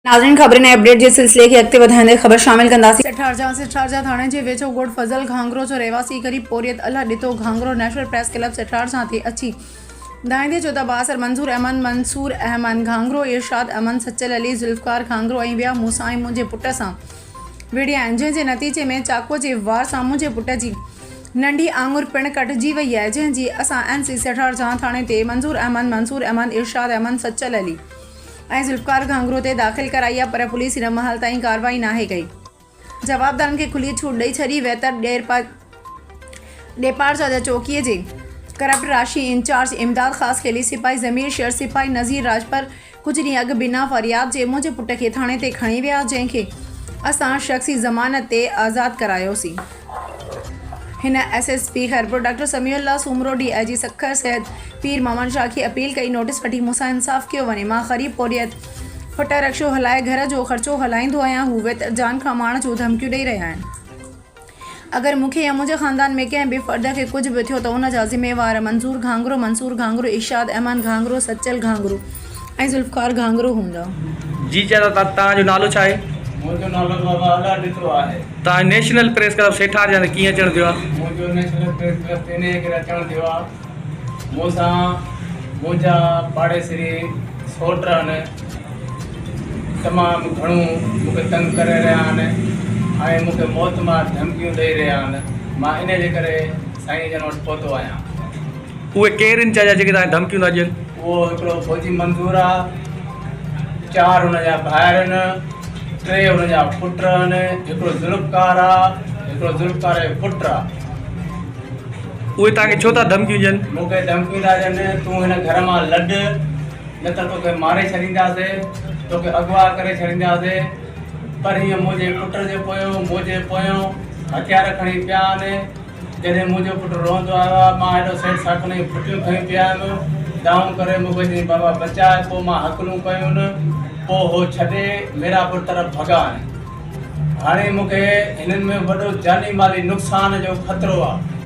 नाज़रीन ख़बरें ने अपडेट जे सिलसिले खे अॻिते वधाईंदे ख़बर शामिल कंदासीं। सिठारजा थाणे जे वेझो ॻोठ फज़ल घांगरो जो रहवासी क़रीब पोरियत अल्लाह ॾिठो घांगरो नेशनल प्रेस क्लब सिठारजा ते अची दाइंदे जो त बासर मंसूर अहमद घांगरो इरशाद अहमद सचल अली ज़ुल्फ़कार घांगरो ऐं ॿिया मूंसां ऐं मुंहिंजे पुट सां विढ़िया आहिनि, जंहिंजे नतीजे में चाकूअ जे वार सां मुंहिंजे पुट जी नंढी आङुर पिणु कटिजी वई आहे, जंहिंजी असां NC सिठारजा थाणे ते मंसूर अहमद इरशाद अहमद सचल अली ऐं ज़ुल्फ़कार घांगरो ते दाख़िल कराई आहे, पर पुलिस हिन महल ताईं कार्रवाई नाहे कई। जवाबदारनि खे खुली छूट ॾेई छॾी। वेतर डेपारजा जा चौकीअ जे करप्ट राशि इंचार्ज इमदाद ख़ास खेली सिपाही ज़मीर शेर सिपाही नज़ीर राजपर कुझु ॾींहं अॻु बिना फ़रियाद जे मुंहिंजे पुट खे थाणे ते खणी विया, जंहिंखे असां शख़्सी ज़मानत ते आज़ादु करायोसीं। हिन SSP Khairpur doctor Samiullah Soomro DIG Sukkur Syed Pir Mohammad Shah खे अपील कई, नोटिस वठी मूंसां इंसाफ़ कयो वञे। मां ग़रीब पोरियत फुट रक्शो हलाए घर जो ख़र्चो हलाईंदो आहियां। हू वेतर जान खां माण जूं धमकियूं ॾेई रहिया आहिनि। अगरि मूंखे या मुंहिंजे ख़ानदान में कंहिं बि फ़र्द खे कुझु बि थियो त उन जा ज़िम्मेवार मंसूर घांगरो इरशाद अहमद घांगरो सचल घांगरो ऐं ज़ुल्फ़कार घांगरो हूंदा। जी चलो तव्हांजो नालो छा आहे? मुझे नालो बाबा अल्लाह ॾिठो आहे। तव्हां नेशनल प्रेस क्लब सेठारजा ते कीअं अचणु थियो आहे? मुझे नेशनल प्रेस क्लब ते इन करे अचणु थियो आहे। मूंसां मुंहिंजा पाड़ेसरी सोट आहिनि, तमामु घणो मूंखे तंग करे रहिया आहिनि ऐं मूंखे मौत मां धमकियूं ॾेई रहिया आहिनि। मां इन जे करे साईं जन वटि पहुतो आहियां। उहे केरु आहिनि चाचा जेके तव्हांखे धमकियूं था ॾियनि? उहो हिकिड़ो फौजी मंज़ूर आहे, 4 हुनजा भाइर आहिनि, 3 हुनजा पुट आहिनि, हिकिड़ो ज़ुल्फ़कार आहे, हिकिड़ो ज़ुल्फ़कार जो पुटु आहे। उहे तव्हांखे छो था धमकियूं ॾियनि? मूंखे धमकियूं था ॾियनि, तूं हिन घर मां लॾ न त तोखे मारे छॾींदासीं, तोखे अगवा करे छॾींदासीं। पर हीअं मुंहिंजे पुट जे पोयों हथियार खणी पिया आहिनि। जॾहिं मुंहिंजो पुटु रोअंदो आयो आहे, मां हेॾो सेठ साखण जी फुटियूं खणी पिया आहिनि। दाऊं करे मूंखे चई बाबा बचाए, पोइ मां हकलूं कयूं, पोइ हो छॾे मीरापुर तरफ़ भॻा आहिनि। हाणे मूंखे हिननि में वॾो जानी माली नुक़सान जो ख़तरो आहे।